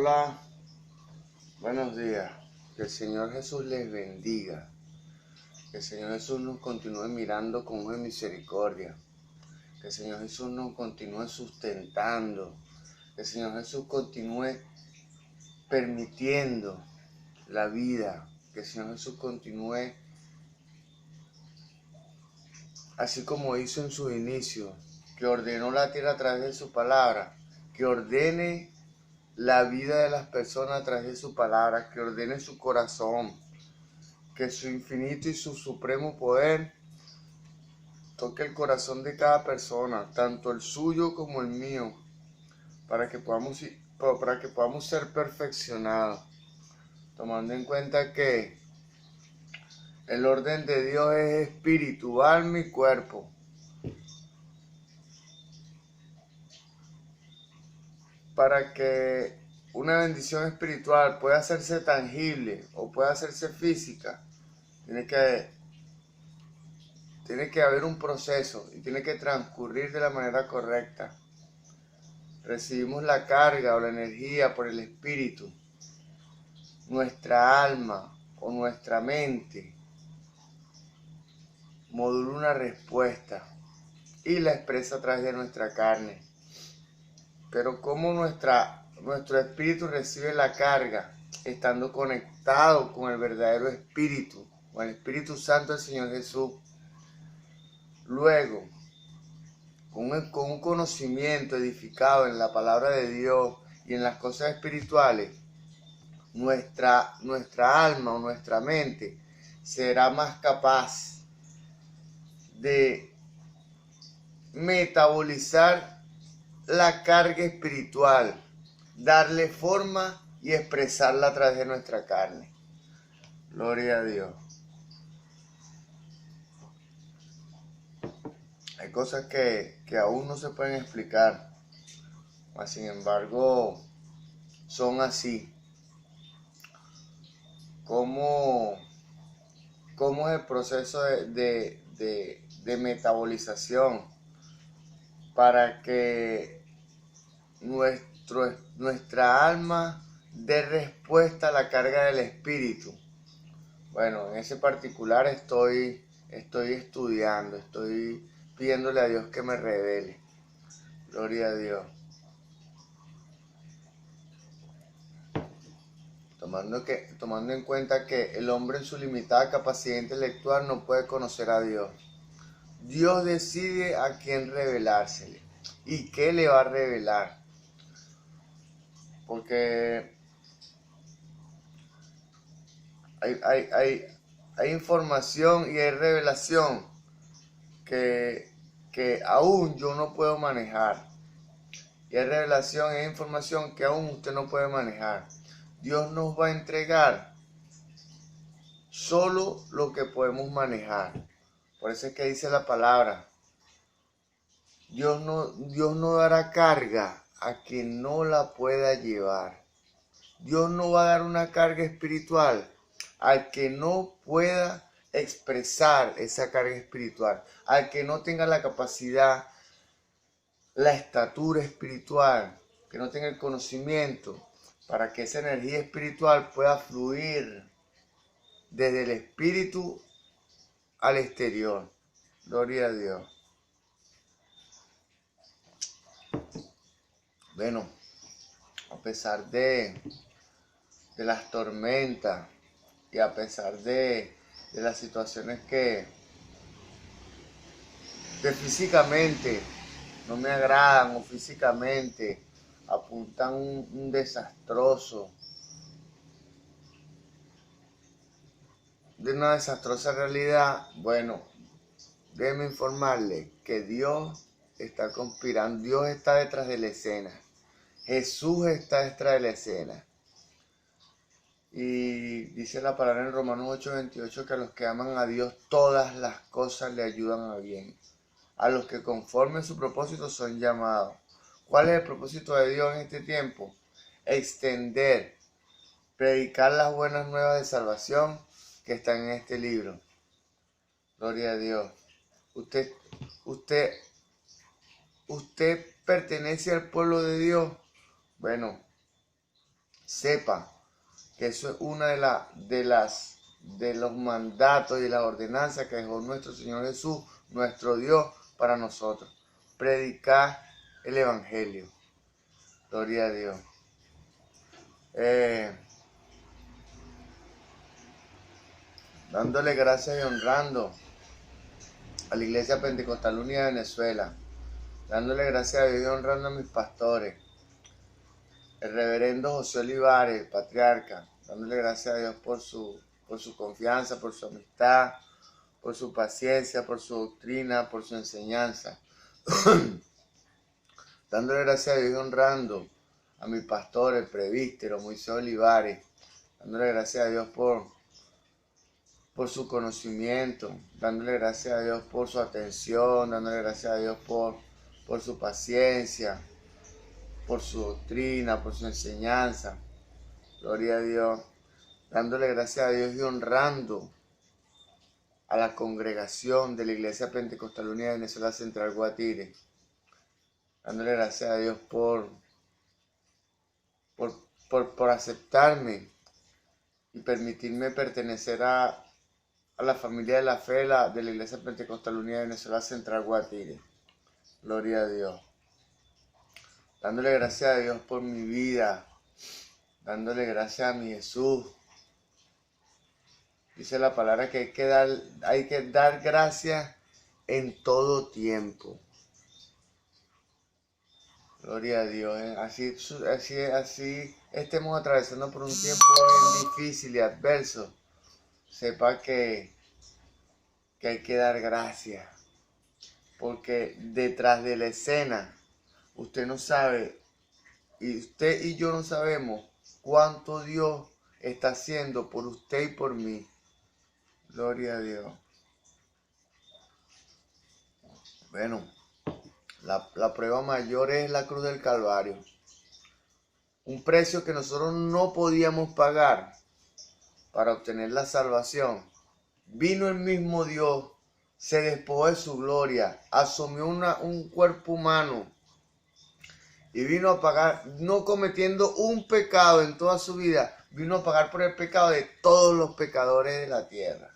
Hola, buenos días. Que el Señor Jesús les bendiga. Que el Señor Jesús nos continúe mirando con ojos de misericordia. Que el Señor Jesús nos continúe sustentando. Que el Señor Jesús continúe permitiendo la vida. Que el Señor Jesús continúe, así como hizo en sus inicios, que ordenó la tierra a través de su palabra, que ordene la vida de las personas a través de su palabra, que ordene su corazón, que su infinito y su supremo poder toque el corazón de cada persona, tanto el suyo como el mío, para que podamos ser perfeccionados, tomando en cuenta que el orden de Dios es espíritu, alma y cuerpo. Para que una bendición espiritual pueda hacerse tangible o pueda hacerse física, tiene que haber un proceso y tiene que transcurrir de la manera correcta. Recibimos la carga o la energía por el espíritu. Nuestra alma o nuestra mente modula una respuesta y la expresa a través de nuestra carne. Pero como nuestro espíritu recibe la carga, estando conectado con el verdadero espíritu, con el Espíritu Santo del Señor Jesús. Luego, con un conocimiento edificado en la palabra de Dios y en las cosas espirituales, nuestra alma o nuestra mente será más capaz de metabolizar la carga espiritual, darle forma y expresarla a través de nuestra carne. Gloria a Dios. Hay cosas que aún no se pueden explicar, mas sin embargo son así. ¿Cómo es el proceso de metabolización para que nuestra alma dé respuesta a la carga del espíritu? Bueno, en ese particular estoy estudiando, estoy pidiéndole a Dios que me revele. Gloria a Dios. Tomando en cuenta que el hombre en su limitada capacidad intelectual no puede conocer a Dios. Dios decide a quién revelársele y qué le va a revelar. Porque hay información y hay revelación que aún yo no puedo manejar. Y hay revelación y hay información que aún usted no puede manejar. Dios nos va a entregar solo lo que podemos manejar. Por eso es que dice la palabra, Dios no dará carga a quien no la pueda llevar. Dios no va a dar una carga espiritual al que no pueda expresar esa carga espiritual, al que no tenga la capacidad, la estatura espiritual, que no tenga el conocimiento para que esa energía espiritual pueda fluir desde el espíritu al exterior. Gloria a Dios. Bueno, a pesar de las tormentas y a pesar de las situaciones que físicamente no me agradan o físicamente apuntan un desastroso, de una desastrosa realidad, bueno, déjeme informarle que Dios está conspirando, Dios está detrás de la escena, Jesús está detrás de la escena. Y dice la palabra en Romanos 8:28 que a los que aman a Dios todas las cosas le ayudan a bien. A los que conforme a su propósito son llamados. ¿Cuál es el propósito de Dios en este tiempo? Extender, predicar las buenas nuevas de salvación que están en este libro. Gloria a Dios. Usted pertenece al pueblo de Dios. Bueno, sepa que eso es una de los mandatos y las ordenanzas que dejó nuestro Señor Jesús, nuestro Dios, para nosotros. Predicar el Evangelio. Gloria a Dios. Dándole gracias y honrando a la Iglesia Pentecostal Unida de Venezuela. Dándole gracias a Dios y honrando a mis pastores. El reverendo José Olivares, el patriarca. Dándole gracias a Dios por su confianza, por su amistad, por su paciencia, por su doctrina, por su enseñanza. Dándole gracias a Dios y honrando a mi pastor, el presbítero Moisés Olivares. Dándole gracias a Dios por su conocimiento. Dándole gracias a Dios por su atención. Dándole gracias a Dios por su paciencia, por su doctrina, por su enseñanza. Gloria a Dios. Dándole gracias a Dios y honrando a la congregación de la Iglesia Pentecostal Unida de Venezuela Central Guatire. Dándole gracias a Dios por aceptarme y permitirme pertenecer a la familia de la fe de la Iglesia Pentecostal Unida de Venezuela Central Guatire. Gloria a Dios. Dándole gracias a Dios por mi vida. Dándole gracias a mi Jesús. Dice la palabra que hay que dar gracias en todo tiempo. Gloria a Dios. Así estemos atravesando por un tiempo bien difícil y adverso. Sepa que hay que dar gracias. Porque detrás de la escena, usted no sabe, y usted y yo no sabemos cuánto Dios está haciendo por usted y por mí. Gloria a Dios. Bueno, la prueba mayor es la cruz del Calvario. Un precio que nosotros no podíamos pagar para obtener la salvación. Vino el mismo Dios, se despojó de su gloria, asumió un cuerpo humano y vino a pagar, no cometiendo un pecado en toda su vida, vino a pagar por el pecado de todos los pecadores de la tierra.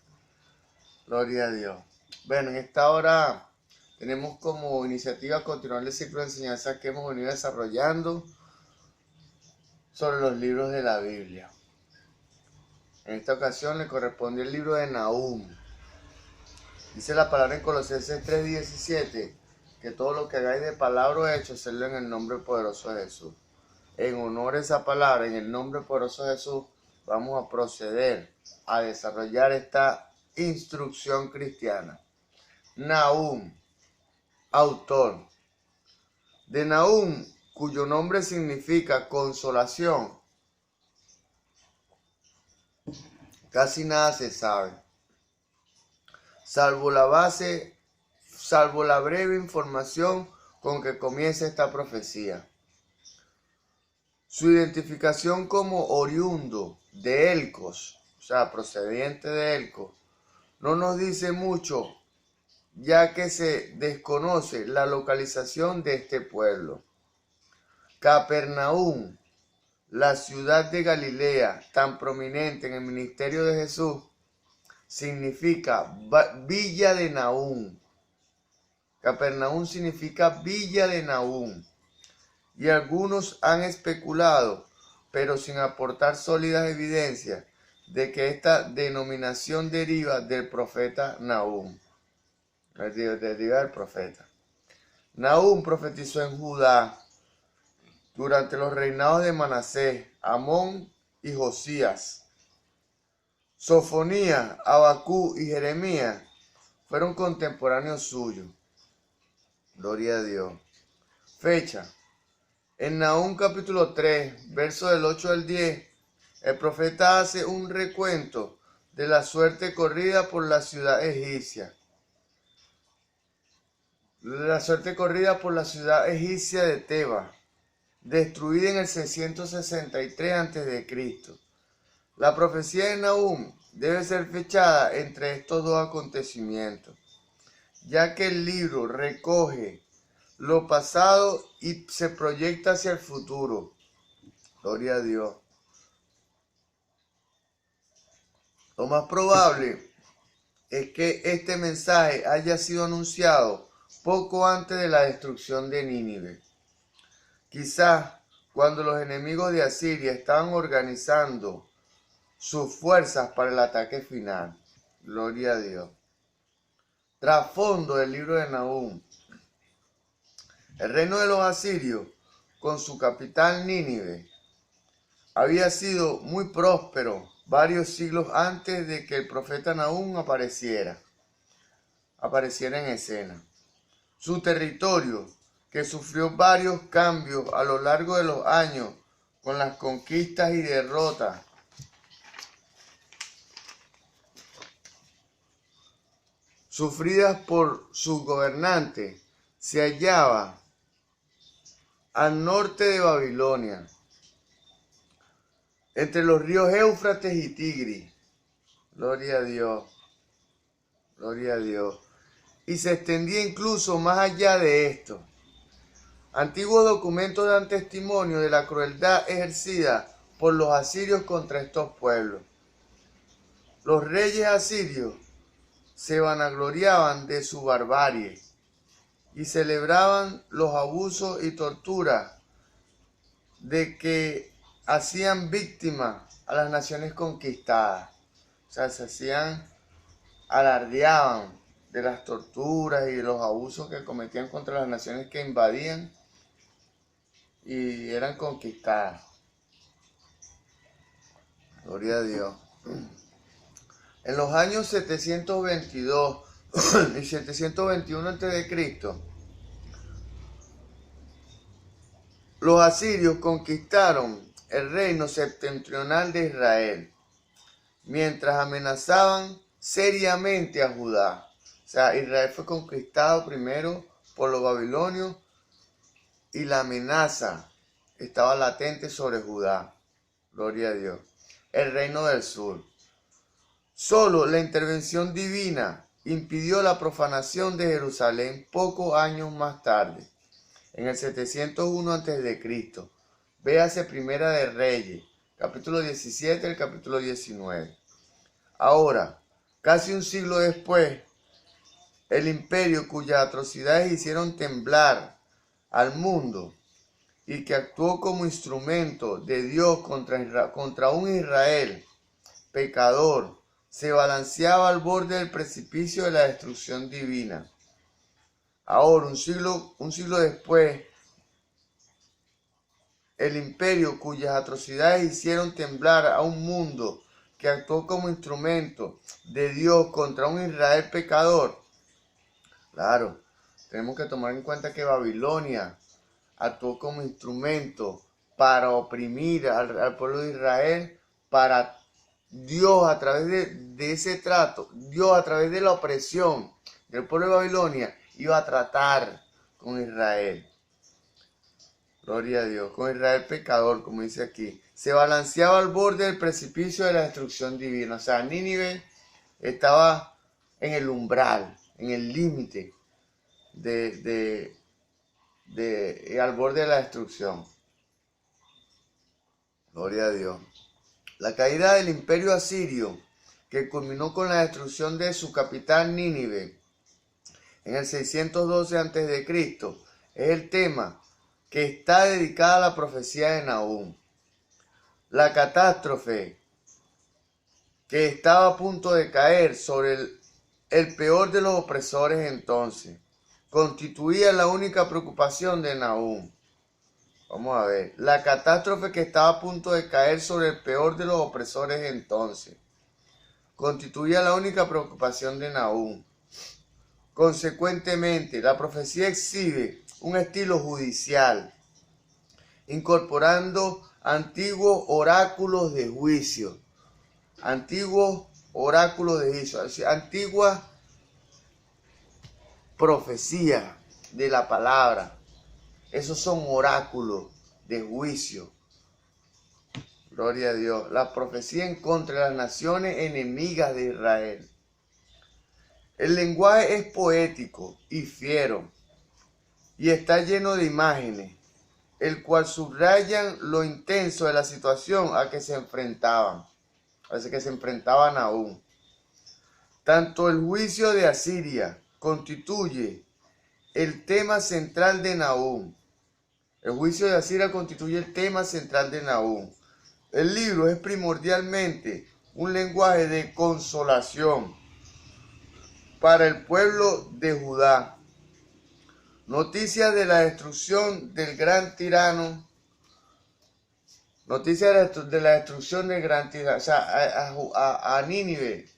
Gloria a Dios. Bueno, en esta hora tenemos como iniciativa continuar el ciclo de enseñanza que hemos venido desarrollando sobre los libros de la Biblia. En esta ocasión le corresponde el libro de Nahum. Dice la palabra en Colosenses 3:17, que todo lo que hagáis de palabra o hecho, hacedlo en el nombre poderoso de Jesús. En honor a esa palabra, en el nombre poderoso de Jesús, vamos a proceder a desarrollar esta instrucción cristiana. Nahum, autor. De Nahum, cuyo nombre significa consolación, casi nada se sabe, salvo la breve información con que comienza esta profecía. Su identificación como oriundo de Elcos, o sea, procedente de Elcos, no nos dice mucho, ya que se desconoce la localización de este pueblo. Capernaum, la ciudad de Galilea, tan prominente en el ministerio de Jesús, significa villa de Nahum. Capernaum significa villa de Nahum. Y algunos han especulado, pero sin aportar sólidas evidencias, de que esta denominación deriva del profeta Nahum. Deriva del profeta. Nahum profetizó en Judá durante los reinados de Manasés, Amón y Josías. Sofonías, Abacú y Jeremías fueron contemporáneos suyos. Gloria a Dios. Fecha. En Nahum capítulo 3, versos del 8 al 10, el profeta hace un recuento de la suerte corrida por la ciudad egipcia. La suerte corrida por la ciudad egipcia de Tebas, destruida en el 663 a.C. La profecía de Nahum debe ser fechada entre estos dos acontecimientos, ya que el libro recoge lo pasado y se proyecta hacia el futuro. Gloria a Dios. Lo más probable es que este mensaje haya sido anunciado poco antes de la destrucción de Nínive. Quizás cuando los enemigos de Asiria estaban organizando sus fuerzas para el ataque final. Gloria a Dios. Trasfondo del libro de Nahum. El reino de los asirios, con su capital Nínive, había sido muy próspero varios siglos antes de que el profeta Nahum apareciera en escena. Su territorio, que sufrió varios cambios a lo largo de los años con las conquistas y derrotas sufridas por sus gobernantes, se hallaba al norte de Babilonia, entre los ríos Éufrates y Tigris. Gloria a Dios, gloria a Dios. Y se extendía incluso más allá de esto. Antiguos documentos dan testimonio de la crueldad ejercida por los asirios contra estos pueblos. Los reyes asirios se vanagloriaban de su barbarie y celebraban los abusos y torturas de que hacían víctimas a las naciones conquistadas. O sea, alardeaban de las torturas y de los abusos que cometían contra las naciones que invadían y eran conquistadas. Gloria a Dios. En los años 722 y 721 a.C., los asirios conquistaron el reino septentrional de Israel, mientras amenazaban seriamente a Judá. O sea, Israel fue conquistado primero por los babilonios y la amenaza estaba latente sobre Judá. Gloria a Dios. El reino del sur. Solo la intervención divina impidió la profanación de Jerusalén pocos años más tarde, en el 701 a.C. Véase Primera de Reyes, capítulo 17 al capítulo 19. Ahora, casi un siglo después, el imperio cuyas atrocidades hicieron temblar al mundo y que actuó como instrumento de Dios contra un Israel pecador, se balanceaba al borde del precipicio de la destrucción divina. Ahora, un siglo después, el imperio cuyas atrocidades hicieron temblar a un mundo que actuó como instrumento de Dios contra un Israel pecador. Claro, tenemos que tomar en cuenta que Babilonia actuó como instrumento para oprimir al pueblo de Israel, para Dios a través de ese trato, Dios a través de la opresión del pueblo de Babilonia iba a tratar con Israel. Gloria a Dios, con Israel pecador, como dice aquí. Se balanceaba al borde del precipicio de la destrucción divina. O sea, Nínive estaba en el umbral, en el límite al borde de la destrucción. Gloria a Dios. La caída del imperio asirio, que culminó con la destrucción de su capital Nínive en el 612 a.C., es el tema que está dedicada a la profecía de Nahum. La catástrofe que estaba a punto de caer sobre el peor de los opresores entonces constituía la única preocupación de Nahum. Vamos a ver. La catástrofe que estaba a punto de caer sobre el peor de los opresores entonces constituía la única preocupación de Nahum. Consecuentemente, la profecía exhibe un estilo judicial, incorporando antiguos oráculos de juicio. Antiguos oráculos de juicio, antiguas profecías de la palabra. Esos son oráculos de juicio. Gloria a Dios. La profecía en contra de las naciones enemigas de Israel. El lenguaje es poético y fiero y está lleno de imágenes, el cual subrayan lo intenso de la situación a que se enfrentaban. Parece que se enfrentaba a Nahum. Tanto el juicio de Asiria constituye el tema central de Nahum. El juicio de Asiria constituye el tema central de Nahum. El libro es primordialmente un lenguaje de consolación para el pueblo de Judá. Noticias de la destrucción del gran tirano. Noticias de la destrucción del gran tirano. O sea, a Nínive,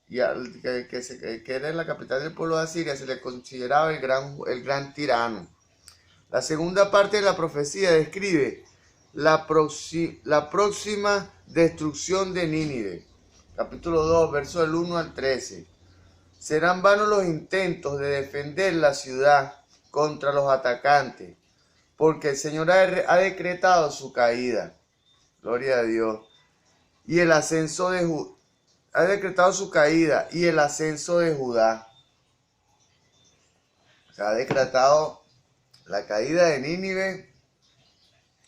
que era la capital del pueblo de Asiria, se le consideraba el gran tirano. La segunda parte de la profecía describe la próxima destrucción de Nínive. Capítulo 2, versos del 1 al 13. Serán vanos los intentos de defender la ciudad contra los atacantes, porque el Señor ha decretado su caída. Gloria a Dios. Y el ascenso de Judá. Ha decretado su caída y el ascenso de Judá. Se ha decretado la caída de Nínive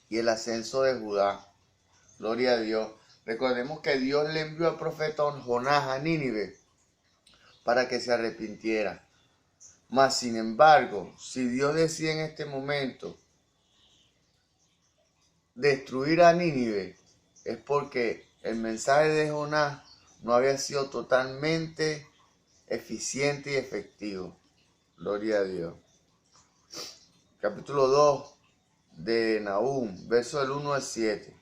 y el ascenso de Judá. Gloria a Dios. Recordemos que Dios le envió al profeta Jonás a Nínive para que se arrepintiera. Mas, sin embargo, si Dios decide en este momento destruir a Nínive, es porque el mensaje de Jonás no había sido totalmente eficiente y efectivo. Gloria a Dios. Capítulo 2 de Nahum, versos del 1 al 7.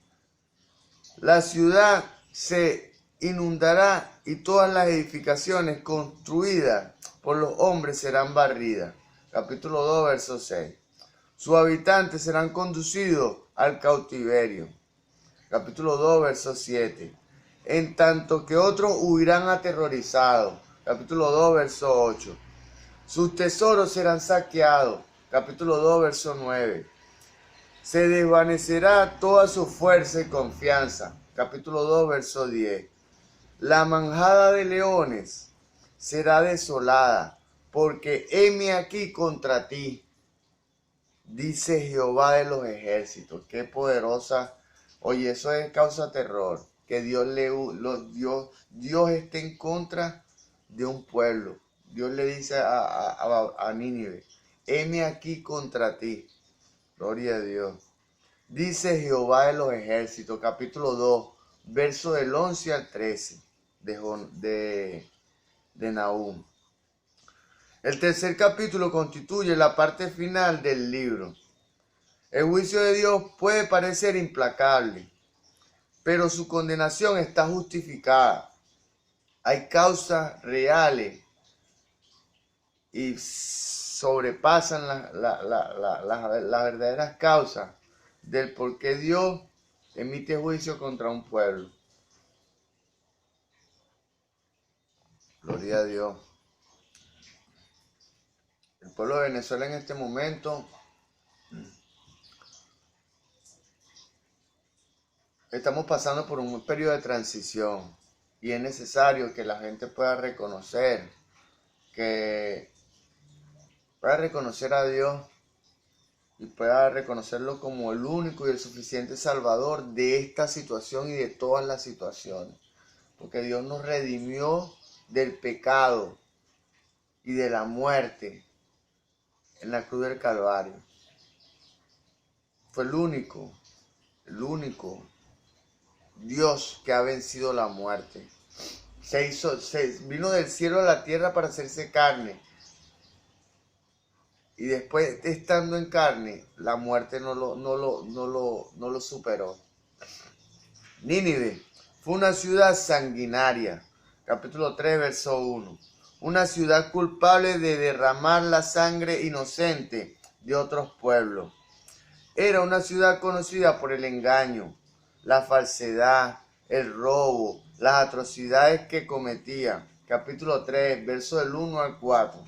La ciudad se inundará y todas las edificaciones construidas por los hombres serán barridas. Capítulo 2, verso 6. Sus habitantes serán conducidos al cautiverio. Capítulo 2, verso 7. En tanto que otros huirán aterrorizados. Capítulo 2, verso 8. Sus tesoros serán saqueados. Capítulo 2, verso 9. Se desvanecerá toda su fuerza y confianza. Capítulo 2, verso 10. La manjada de leones será desolada, porque heme aquí contra ti, dice Jehová de los ejércitos. Qué poderosa. Oye, eso es causa terror. Que Dios esté en contra de un pueblo. Dios le dice a Nínive, heme aquí contra ti. Gloria a Dios. Dice Jehová de los ejércitos, capítulo 2, verso del 11 al 13 de Nahum. El tercer capítulo constituye la parte final del libro. El juicio de Dios puede parecer implacable, pero su condenación está justificada. Hay causas reales y sobrepasan las verdaderas causas del por qué Dios emite juicio contra un pueblo. Gloria a Dios. El pueblo de Venezuela en este momento estamos pasando por un periodo de transición y es necesario que la gente pueda reconocer a Dios y pueda reconocerlo como el único y el suficiente Salvador de esta situación y de todas las situaciones. Porque Dios nos redimió del pecado y de la muerte en la cruz del Calvario. Fue el único Dios que ha vencido la muerte. Vino del cielo a la tierra para hacerse carne. Y después, estando en carne, la muerte no lo superó. Nínive fue una ciudad sanguinaria. Capítulo 3, verso 1. Una ciudad culpable de derramar la sangre inocente de otros pueblos. Era una ciudad conocida por el engaño, la falsedad, el robo, las atrocidades que cometía. Capítulo 3, verso del 1 al 4.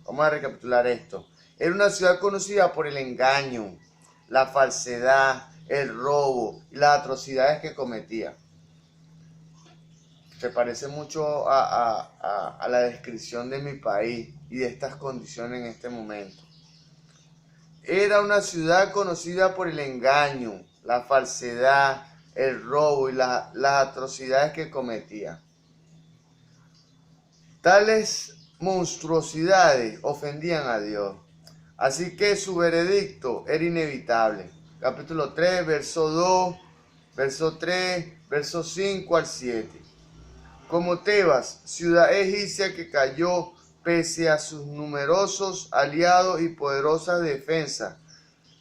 Vamos a recapitular esto. Era una ciudad conocida por el engaño, la falsedad, el robo y las atrocidades que cometía. Se parece mucho a la descripción de mi país y de estas condiciones en este momento. Era una ciudad conocida por el engaño, la falsedad, el robo y las atrocidades que cometía. Tales monstruosidades ofendían a Dios. Así que su veredicto era inevitable. Capítulo 3, verso 2, verso 3, verso 5 al 7. Como Tebas, ciudad egipcia que cayó pese a sus numerosos aliados y poderosas defensas,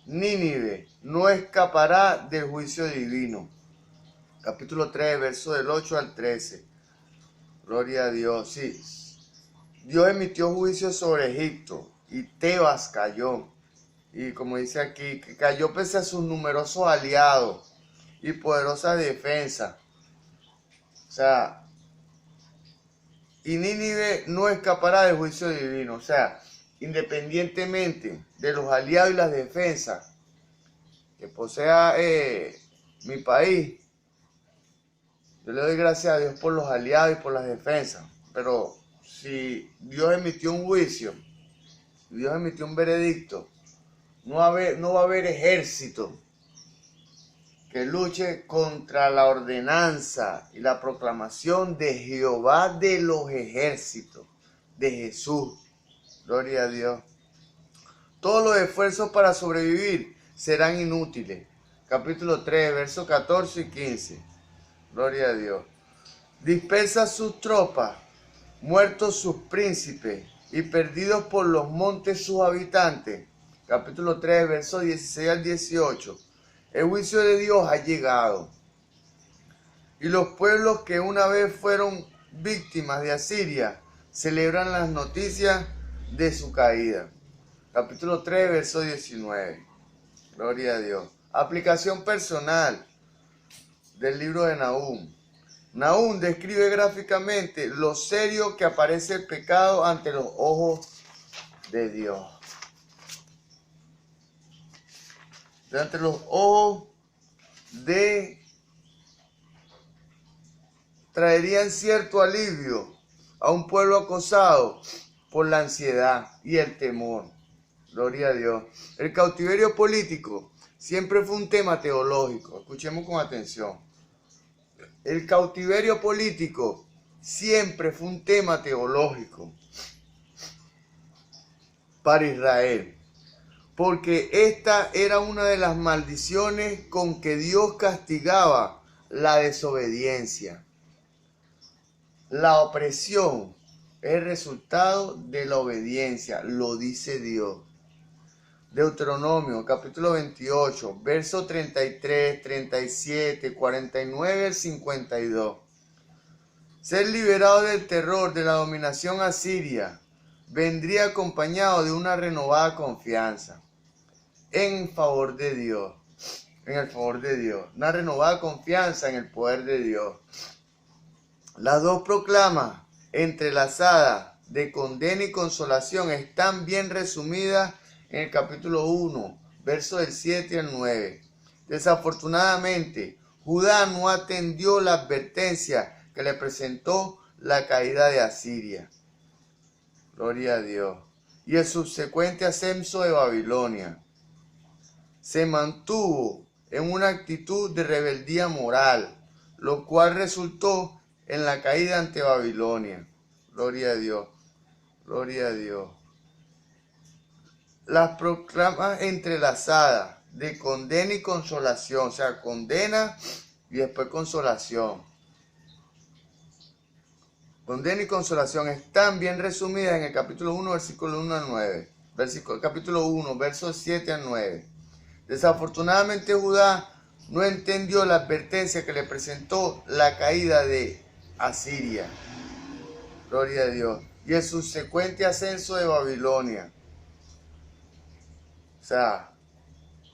Nínive no escapará del juicio divino. Capítulo 3, verso del 8 al 13. Gloria a Dios. Sí. Dios emitió juicio sobre Egipto y Tebas cayó. Y como dice aquí, que cayó pese a sus numerosos aliados y poderosas defensas. O sea, y Nínive no escapará del juicio divino. O sea, independientemente de los aliados y las defensas que posea mi país, yo le doy gracias a Dios por los aliados y por las defensas. Pero si Dios emitió un juicio, Dios emitió un veredicto, no va a haber ejército que luche contra la ordenanza y la proclamación de Jehová de los ejércitos, de Jesús. Gloria a Dios. Todos los esfuerzos para sobrevivir serán inútiles. Capítulo 3, versos 14 y 15. Gloria a Dios. Dispersa sus tropas, muertos sus príncipes y perdidos por los montes sus habitantes. Capítulo 3, versos 16 al 18. El juicio de Dios ha llegado. Y los pueblos que una vez fueron víctimas de Asiria celebran las noticias de su caída. Capítulo 3, verso 19. Gloria a Dios. Aplicación personal del libro de Nahum. Nahum describe gráficamente lo serio que aparece el pecado ante los ojos de Dios. Ante los ojos de traerían cierto alivio a un pueblo acosado por la ansiedad y el temor. Gloria a Dios. El cautiverio político siempre fue un tema teológico. Escuchemos con atención. El cautiverio político siempre fue un tema teológico para Israel, porque esta era una de las maldiciones con que Dios castigaba la desobediencia. La opresión es el resultado de la obediencia, lo dice Dios. Deuteronomio capítulo 28, versos 33, 37, 49 al 52. Ser liberado del terror de la dominación asiria vendría acompañado de una renovada confianza en favor de Dios, en el favor de Dios, una renovada confianza en el poder de Dios. Las dos proclamas entrelazadas de condena y consolación están bien resumidas en el capítulo 1, versos del 7 al 9. Desafortunadamente, Judá no atendió la advertencia que le presentó la caída de Asiria. Gloria a Dios. Y el subsecuente ascenso de Babilonia. Se mantuvo en una actitud de rebeldía moral, lo cual resultó en la caída ante Babilonia. Gloria a Dios. Gloria a Dios. Las proclamas entrelazadas de condena y consolación, o sea, condena y después consolación. Condena y consolación están bien resumidas en el capítulo 1, versículo 1 al 9. Capítulo 1, versos 7 al 9. Desafortunadamente Judá no entendió la advertencia que le presentó la caída de Asiria. Gloria a Dios. Y el subsecuente ascenso de Babilonia. O sea,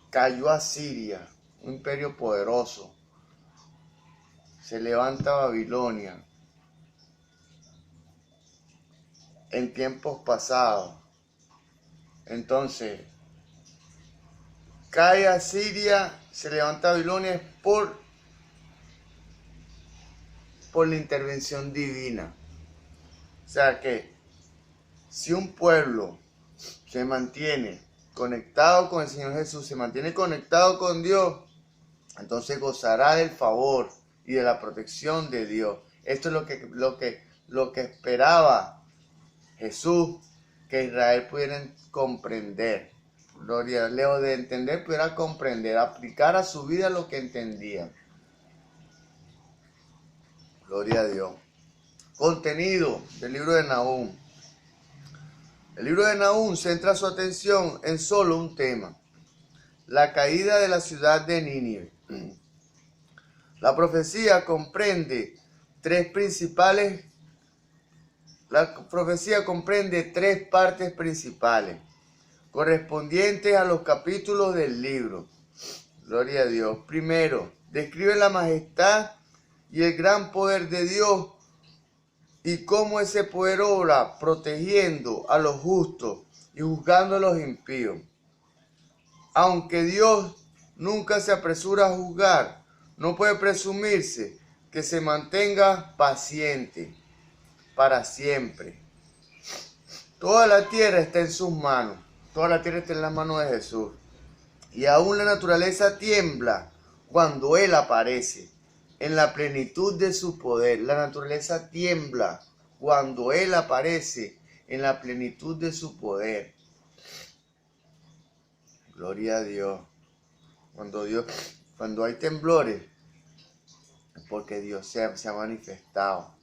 cayó Asiria, un imperio poderoso. Se levanta Babilonia. En tiempos pasados. Entonces, cae Asiria, se levanta Babilonia por la intervención divina. O sea que si un pueblo se mantiene conectado con el Señor Jesús, se mantiene conectado con Dios, entonces gozará del favor y de la protección de Dios. Esto es lo que esperaba Jesús, que Israel pudiera comprender. Gloria, lejos de entender, pudiera comprender, aplicar a su vida lo que entendía. Gloria a Dios. Contenido del libro de Nahum. El libro de Nahum centra su atención en solo un tema: la caída de la ciudad de Nínive. La profecía comprende tres partes principales, correspondientes a los capítulos del libro. Gloria a Dios. Primero, describe la majestad y el gran poder de Dios y cómo ese poder obra protegiendo a los justos y juzgando a los impíos. Aunque Dios nunca se apresura a juzgar, no puede presumirse que se mantenga paciente para siempre. Toda la tierra está en sus manos, toda la tierra está en las manos de Jesús. Y aún la naturaleza tiembla cuando Él aparece en la plenitud de su poder. La naturaleza tiembla cuando Él aparece en la plenitud de su poder. Gloria a Dios. Cuando hay temblores, es porque Dios se ha manifestado.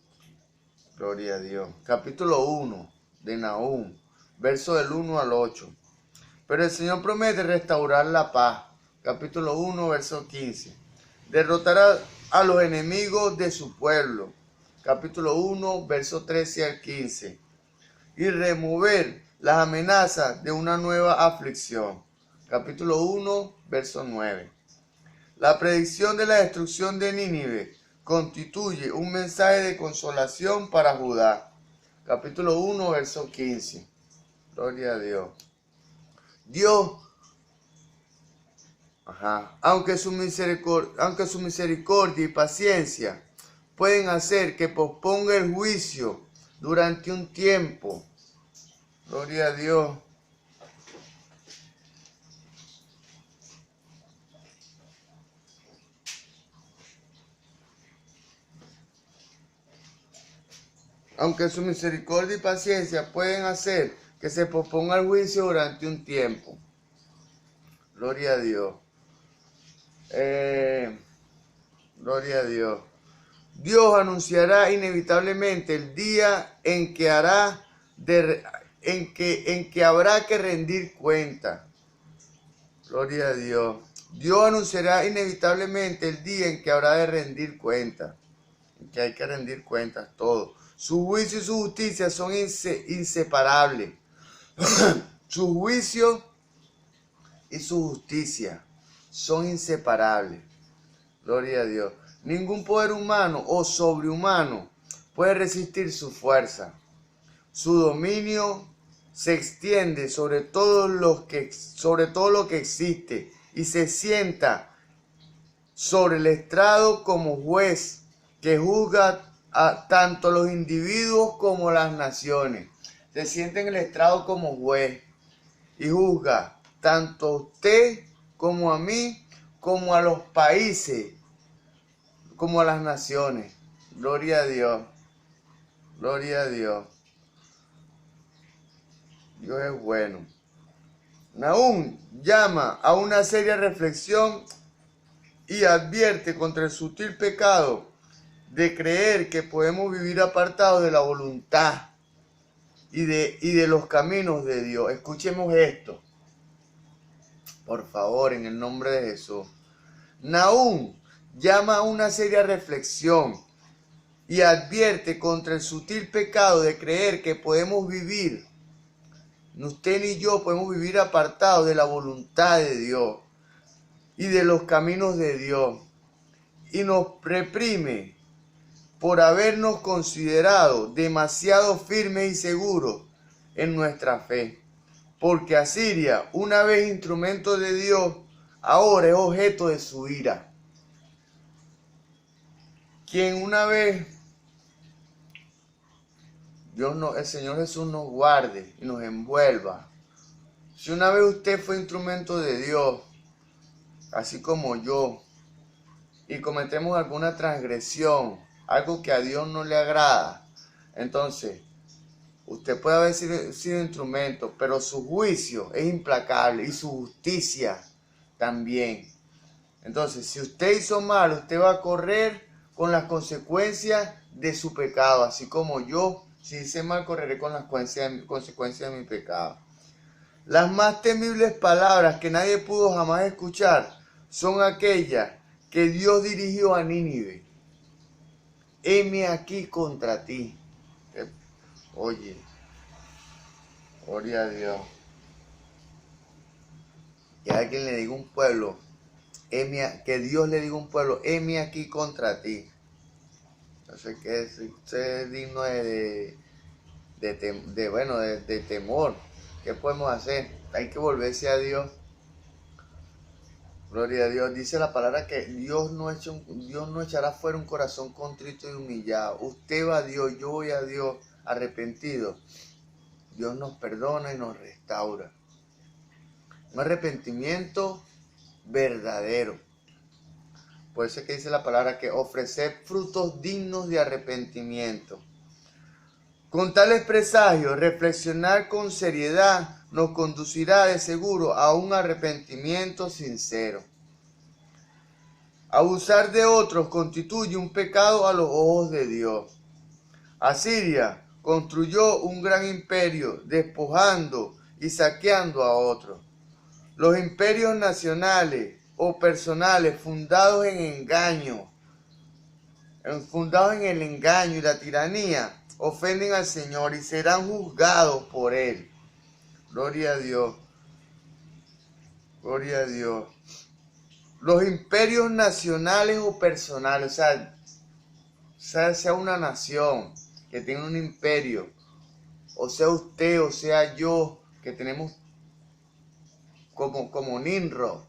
Gloria a Dios. Capítulo 1 de Nahum, verso del 1 al 8. Pero el Señor promete restaurar la paz. Capítulo 1, verso 15. Derrotará a los enemigos de su pueblo. Capítulo 1, verso 13 al 15. Y remover las amenazas de una nueva aflicción. Capítulo 1, verso 9. La predicción de la destrucción de Nínive constituye un mensaje de consolación para Judá. Capítulo 1, verso 15. Gloria a Dios. Aunque su misericordia y paciencia pueden hacer que posponga el juicio durante un tiempo. Gloria a Dios. Aunque su misericordia y paciencia pueden hacer que se posponga el juicio durante un tiempo. Gloria a Dios. Gloria a Dios. Dios anunciará inevitablemente el día en que habrá que rendir cuenta. Gloria a Dios. Dios anunciará inevitablemente el día en que habrá de rendir cuenta. En que hay que rendir cuentas todo. Su juicio y su justicia son inseparables. Su juicio y su justicia son inseparables. Gloria a Dios. Ningún poder humano o sobrehumano puede resistir su fuerza. Su dominio se extiende sobre todo lo que existe y se sienta sobre el estrado como juez que juzga a tanto los individuos como las naciones. Se sienta en el estrado como juez y juzga tanto a usted como a mí, como a los países, como a las naciones. Gloria a Dios. Gloria a Dios. Dios es bueno. Nahum llama a una seria reflexión y advierte contra el sutil pecado de creer que podemos vivir apartados de la voluntad y de los caminos de Dios. Escuchemos esto, por favor, en el nombre de Jesús. Nahum llama a una seria reflexión y advierte contra el sutil pecado de creer que podemos vivir, usted ni yo podemos vivir apartados de la voluntad de Dios y de los caminos de Dios, y nos reprime por habernos considerado demasiado firmes y seguros en nuestra fe. Porque Asiria, una vez instrumento de Dios, ahora es objeto de su ira. Quien una vez, el Señor Jesús nos guarde y nos envuelva. Si una vez usted fue instrumento de Dios, así como yo, y cometemos alguna transgresión, algo que a Dios no le agrada, entonces usted puede haber sido instrumento, pero su juicio es implacable y su justicia también. Entonces, si usted hizo mal, usted va a correr con las consecuencias de su pecado, así como yo, si hice mal, correré con las consecuencias de mi pecado. Las más temibles palabras que nadie pudo jamás escuchar son aquellas que Dios dirigió a Nínive. Heme aquí contra ti. Oye, gloria a Dios. Que alguien le diga a un pueblo, que Dios le diga a un pueblo, heme aquí contra ti. No sé qué es, usted es digno de temor. ¿Qué podemos hacer? Hay que volverse a Dios. Gloria a Dios. Dice la palabra que Dios no echará fuera un corazón contrito y humillado. Usted va a Dios, yo voy a Dios arrepentido. Dios nos perdona y nos restaura. Un arrepentimiento verdadero. Por eso es que dice la palabra que ofrecer frutos dignos de arrepentimiento. Con tales presagios, reflexionar con seriedad nos conducirá de seguro a un arrepentimiento sincero. Abusar de otros constituye un pecado a los ojos de Dios. Asiria construyó un gran imperio, despojando y saqueando a otros. Los imperios nacionales o personales fundados en el engaño y la tiranía, ofenden al Señor y serán juzgados por Él. Gloria a Dios. Gloria a Dios. Los imperios nacionales o personales, sea una nación que tenga un imperio, o sea usted, o sea yo, que tenemos como Nimrod.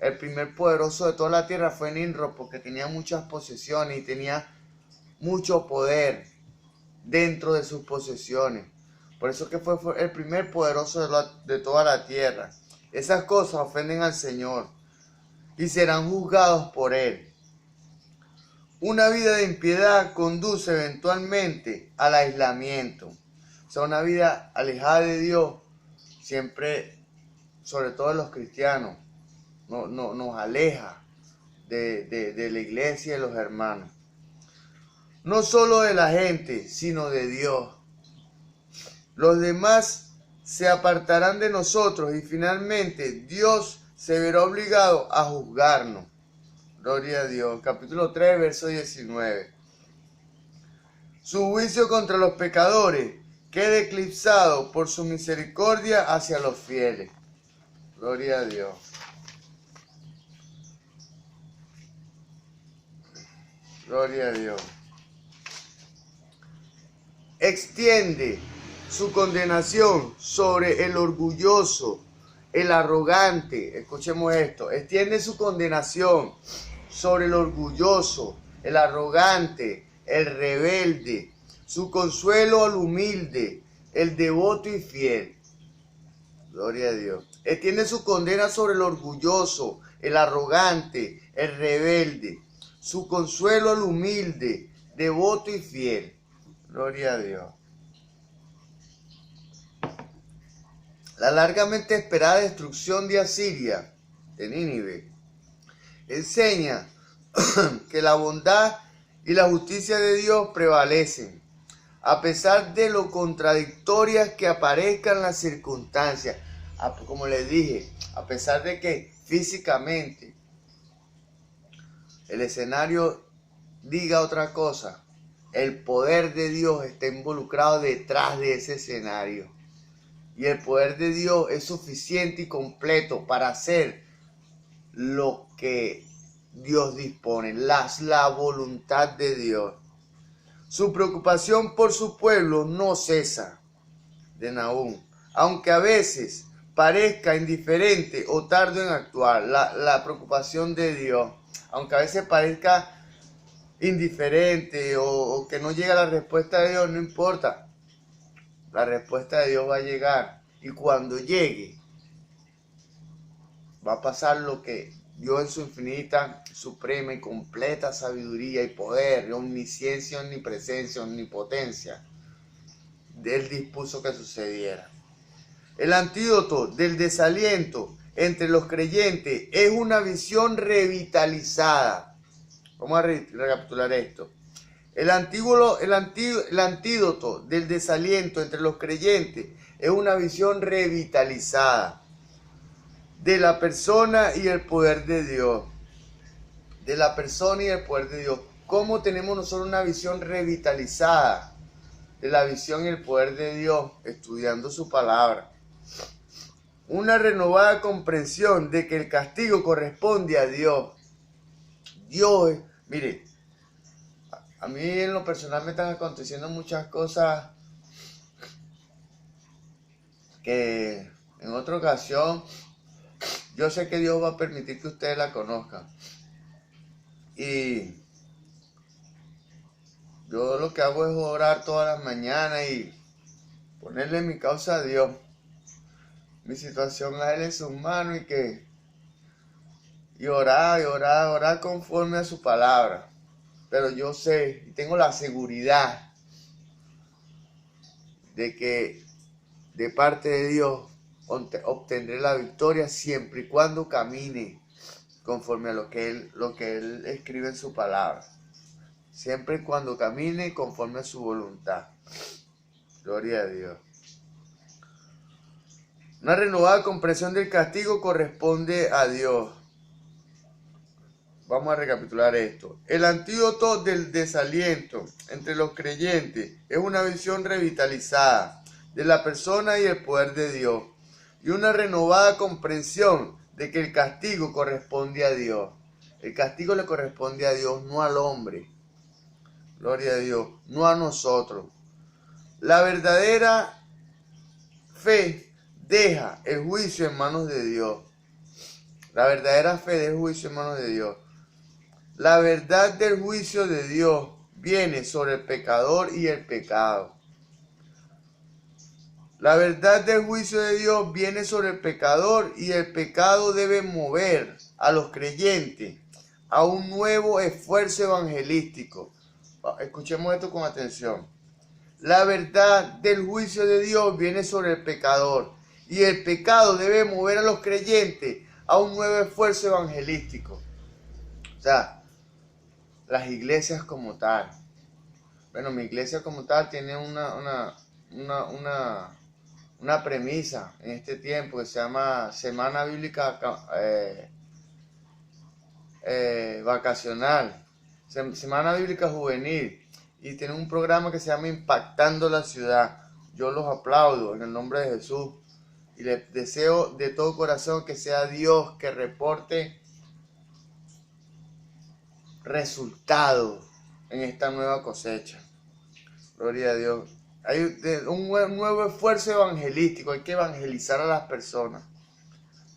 El primer poderoso de toda la tierra fue Nimrod porque tenía muchas posesiones y tenía mucho poder dentro de sus posesiones. Por eso que fue el primer poderoso de toda la tierra. Esas cosas ofenden al Señor y serán juzgados por Él. Una vida de impiedad conduce eventualmente al aislamiento. O sea, una vida alejada de Dios, siempre, sobre todo los cristianos, nos aleja de la iglesia y de los hermanos. No solo de la gente, sino de Dios. Los demás se apartarán de nosotros y finalmente Dios se verá obligado a juzgarnos. Gloria a Dios. Capítulo 3, verso 19. Su juicio contra los pecadores queda eclipsado por su misericordia hacia los fieles. Gloria a Dios. Gloria a Dios. Extiende su condenación sobre el orgulloso, el arrogante. Escuchemos esto. Extiende su condenación sobre el orgulloso, el arrogante, el rebelde. Su consuelo al humilde, el devoto y fiel. Gloria a Dios. Extiende su condena sobre el orgulloso, el arrogante, el rebelde. Su consuelo al humilde, devoto y fiel. Gloria a Dios. La largamente esperada destrucción de Asiria, de Nínive, enseña que la bondad y la justicia de Dios prevalecen, a pesar de lo contradictorias que aparezcan las circunstancias. Como les dije, a pesar de que físicamente el escenario diga otra cosa, el poder de Dios está involucrado detrás de ese escenario. Y el poder de Dios es suficiente y completo para hacer lo que Dios dispone, la voluntad de Dios. Su preocupación por su pueblo no cesa, de Nahum, aunque a veces parezca indiferente o tardo en actuar. La preocupación de Dios, aunque a veces parezca indiferente o que no llega la respuesta de Dios, no importa. La respuesta de Dios va a llegar y cuando llegue va a pasar lo que Dios en su infinita, suprema y completa sabiduría y poder, y omnisciencia, omnipresencia, omnipotencia, Él dispuso que sucediera. El antídoto del desaliento entre los creyentes es una visión revitalizada. Vamos a recapitular esto. El antídoto del desaliento entre los creyentes es una visión revitalizada de la persona y el poder de Dios. De la persona y el poder de Dios. ¿Cómo tenemos nosotros una visión revitalizada de la visión y el poder de Dios? Estudiando su palabra. Una renovada comprensión de que el castigo corresponde a Dios. Dios, mire, a mí en lo personal me están aconteciendo muchas cosas que en otra ocasión yo sé que Dios va a permitir que ustedes la conozcan. Y yo lo que hago es orar todas las mañanas y ponerle mi causa a Dios, mi situación a Él en sus manos y orar conforme a su palabra. Pero yo sé y tengo la seguridad de que de parte de Dios obtendré la victoria siempre y cuando camine conforme a lo que Él escribe en su palabra. Siempre y cuando camine conforme a su voluntad. Gloria a Dios. Una renovada comprensión del castigo corresponde a Dios. Vamos a recapitular esto. El antídoto del desaliento entre los creyentes es una visión revitalizada de la persona y el poder de Dios, y una renovada comprensión de que el castigo corresponde a Dios. El castigo le corresponde a Dios, no al hombre. Gloria a Dios, no a nosotros. La verdadera fe deja el juicio en manos de Dios. La verdadera fe deja el juicio en manos de Dios. La verdad del juicio de Dios viene sobre el pecador y el pecado. La verdad del juicio de Dios viene sobre el pecador y el pecado debe mover a los creyentes a un nuevo esfuerzo evangelístico. Escuchemos esto con atención. La verdad del juicio de Dios viene sobre el pecador y el pecado debe mover a los creyentes a un nuevo esfuerzo evangelístico. O sea, las iglesias como tal. Bueno, mi iglesia como tal tiene una premisa en este tiempo que se llama Semana Bíblica Vacacional, Semana Bíblica Juvenil, y tiene un programa que se llama Impactando la Ciudad. Yo los aplaudo en el nombre de Jesús y les deseo de todo corazón que sea Dios que reporte resultados en esta nueva cosecha. Gloria a Dios. Hay un nuevo esfuerzo evangelístico, hay que evangelizar a las personas.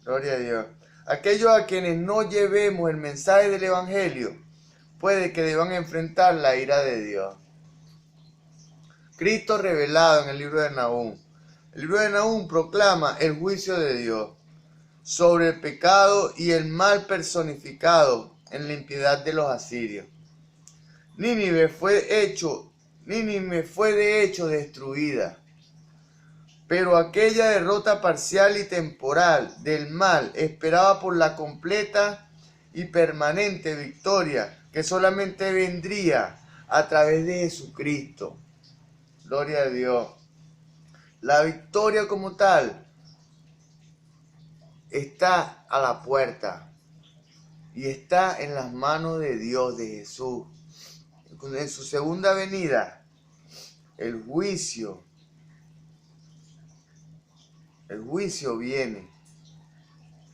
Gloria a Dios. Aquellos a quienes no llevemos el mensaje del evangelio, puede que deban enfrentar la ira de Dios. Cristo revelado en el libro de Nahum. El libro de Nahum proclama el juicio de Dios sobre el pecado y el mal personificado en la impiedad de los asirios. Nínive fue de hecho destruida, pero aquella derrota parcial y temporal del mal esperaba por la completa y permanente victoria que solamente vendría a través de Jesucristo. Gloria a Dios. La victoria como tal está a la puerta y está en las manos de Dios, de Jesús. En su segunda venida, el juicio viene.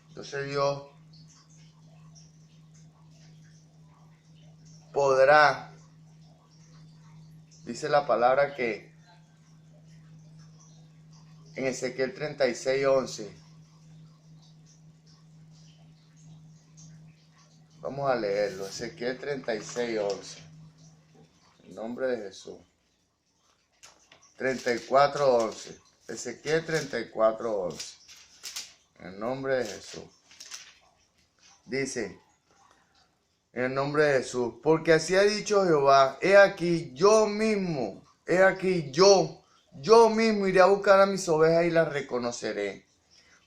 Entonces Dios podrá, dice la palabra que en Ezequiel 36:11, vamos a leerlo, Ezequiel 36:11, en nombre de Jesús. 34:11, Ezequiel 34:11, en nombre de Jesús. Dice, en el nombre de Jesús, porque así ha dicho Jehová, he aquí yo mismo, yo mismo iré a buscar a mis ovejas y las reconoceré.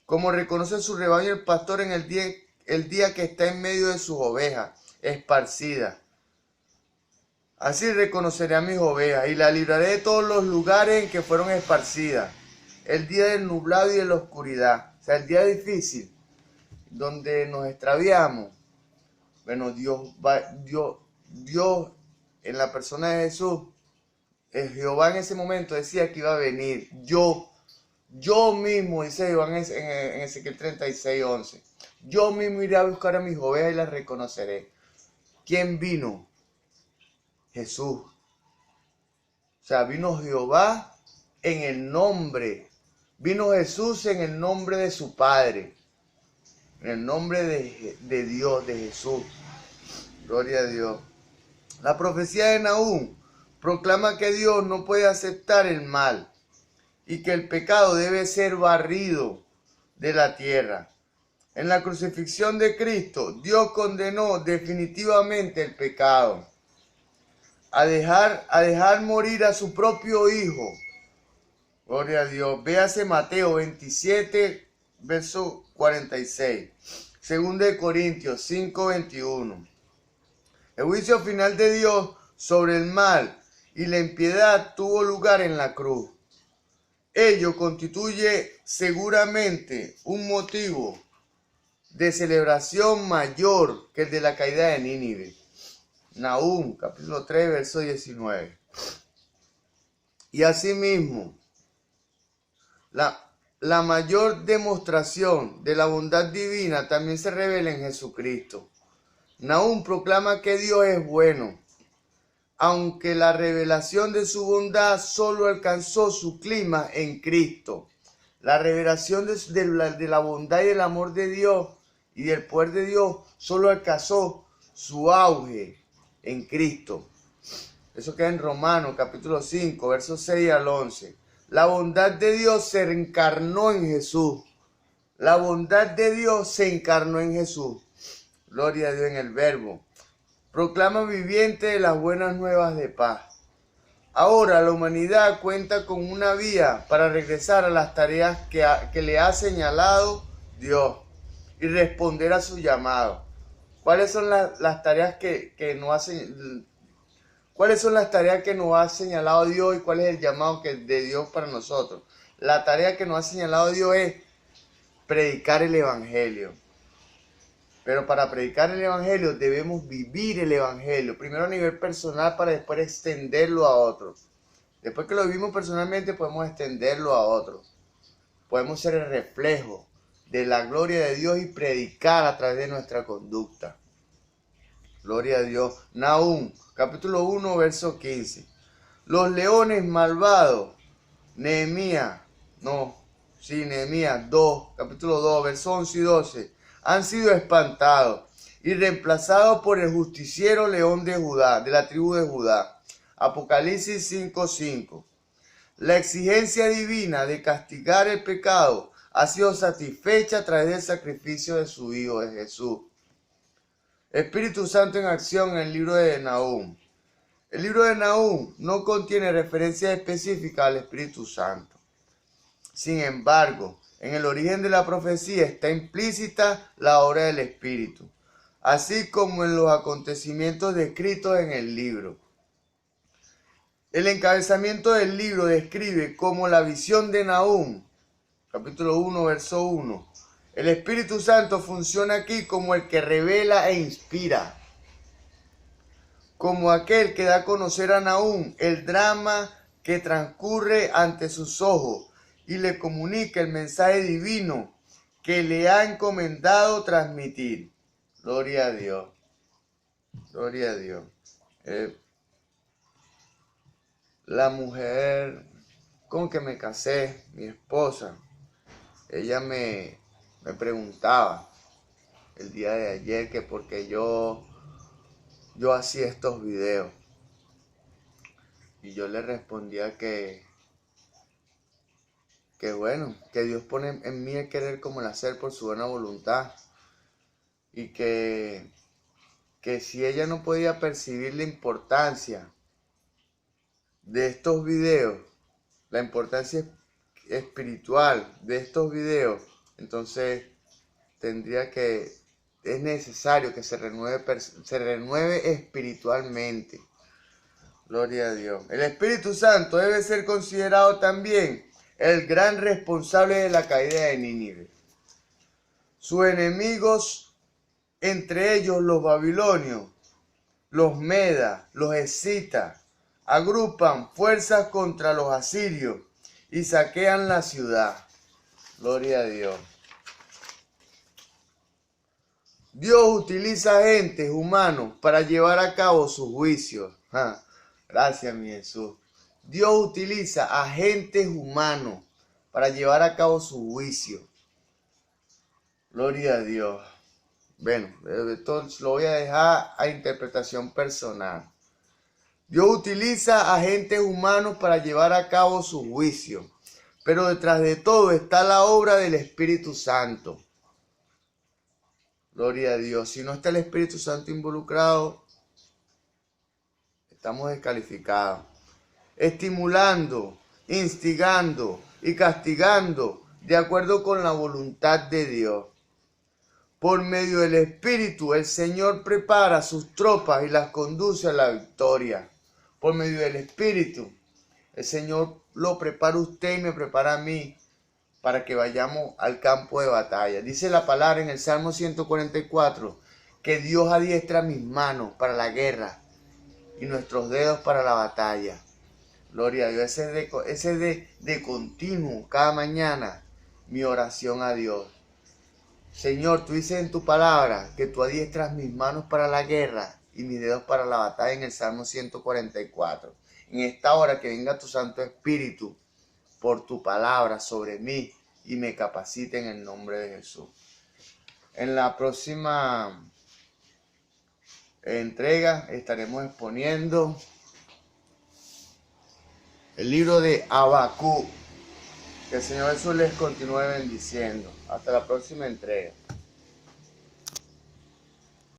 Como reconoce su rebaño el pastor en el día que está en medio de sus ovejas, esparcidas. Así reconoceré a mis ovejas y las libraré de todos los lugares en que fueron esparcidas. El día del nublado y de la oscuridad, o sea, el día difícil, donde nos extraviamos. Bueno, Dios en la persona de Jesús, Jehová en ese momento decía que iba a venir. Yo mismo, dice Jehová en Ezequiel 36:11. Yo mismo iré a buscar a mis ovejas y las reconoceré. ¿Quién vino? Jesús. O sea, vino Jehová en el nombre. Vino Jesús en el nombre de su Padre. En el nombre de Dios, de Jesús. Gloria a Dios. La profecía de Nahum proclama que Dios no puede aceptar el mal y que el pecado debe ser barrido de la tierra. En la crucifixión de Cristo, Dios condenó definitivamente el pecado. A dejar morir a su propio Hijo. Gloria a Dios. Véase Mateo 27, verso 46. Segunda de Corintios 5:21. El juicio final de Dios sobre el mal y la impiedad tuvo lugar en la cruz. Ello constituye seguramente un motivo de celebración mayor que el de la caída de Nínive. Nahum, capítulo 3, verso 19. Y asimismo, la mayor demostración de la bondad divina también se revela en Jesucristo. Nahum proclama que Dios es bueno, aunque la revelación de su bondad solo alcanzó su clima en Cristo. La revelación de la bondad y del amor de Dios y del poder de Dios solo alcanzó su auge en Cristo. Eso queda en Romanos capítulo 5, versos 6 al 11. La bondad de Dios se encarnó en Jesús. La bondad de Dios se encarnó en Jesús. Gloria a Dios en el Verbo. Proclama viviente de las buenas nuevas de paz. Ahora la humanidad cuenta con una vía para regresar a las tareas que le ha señalado Dios y responder a su llamado. ¿Cuáles son las tareas que nos hacen? ¿Cuáles son las tareas que nos ha señalado Dios y cuál es el llamado de Dios para nosotros? La tarea que nos ha señalado Dios es predicar el Evangelio. Pero para predicar el Evangelio debemos vivir el Evangelio. Primero a nivel personal para después extenderlo a otros. Después que lo vivimos personalmente podemos extenderlo a otros. Podemos ser el reflejo de la gloria de Dios y predicar a través de nuestra conducta. Gloria a Dios. Nahum, capítulo 1, verso 15. Los leones malvados. Nehemías 2, capítulo 2, verso 11 y 12. Han sido espantados y reemplazados por el justiciero león de Judá, de la tribu de Judá. Apocalipsis 5:5. La exigencia divina de castigar el pecado ha sido satisfecha a través del sacrificio de su Hijo, de Jesús. Espíritu Santo en acción en el libro de Nahum. El libro de Nahum no contiene referencias específicas al Espíritu Santo. Sin embargo, en el origen de la profecía está implícita la obra del Espíritu, así como en los acontecimientos descritos en el libro. El encabezamiento del libro describe como la visión de Nahum, capítulo 1, verso 1. El Espíritu Santo funciona aquí como el que revela e inspira, como aquel que da a conocer a Nahum el drama que transcurre ante sus ojos y le comunica el mensaje divino que le ha encomendado transmitir. Gloria a Dios. Gloria a Dios. La mujer con que me casé, mi esposa, ella me preguntaba el día de ayer que por qué yo hacía estos videos. Y yo le respondía que bueno, que Dios pone en mí el querer como el hacer por su buena voluntad. y que si ella no podía percibir la importancia de estos videos, la importancia espiritual de estos videos, entonces es necesario que se renueve espiritualmente. Gloria a Dios. El Espíritu Santo debe ser considerado también el gran responsable de la caída de Nínive. Sus enemigos, entre ellos los babilonios, los medas, los escitas, agrupan fuerzas contra los asirios y saquean la ciudad. Gloria a Dios. Dios utiliza agentes humanos para llevar a cabo sus juicios. Gracias, mi Jesús. Dios utiliza agentes humanos para llevar a cabo su juicio. Gloria a Dios. Bueno, esto lo voy a dejar a interpretación personal. Dios utiliza agentes humanos para llevar a cabo su juicio, pero detrás de todo está la obra del Espíritu Santo. Gloria a Dios. Si no está el Espíritu Santo involucrado, estamos descalificados. Estimulando, instigando y castigando de acuerdo con la voluntad de Dios. Por medio del Espíritu, el Señor prepara sus tropas y las conduce a la victoria. Por medio del Espíritu, el Señor lo prepara a usted y me prepara a mí para que vayamos al campo de batalla. Dice la palabra en el Salmo 144 que Dios adiestra mis manos para la guerra y nuestros dedos para la batalla. Gloria a Dios. Ese es de continuo, cada mañana, mi oración a Dios. Señor, tú dices en tu palabra que tú adiestras mis manos para la guerra y mis dedos para la batalla en el Salmo 144. En esta hora que venga tu Santo Espíritu por tu palabra sobre mí y me capacite en el nombre de Jesús. En la próxima entrega estaremos exponiendo el libro de Habacuc. Que el Señor Jesús les continúe bendiciendo. Hasta la próxima entrega.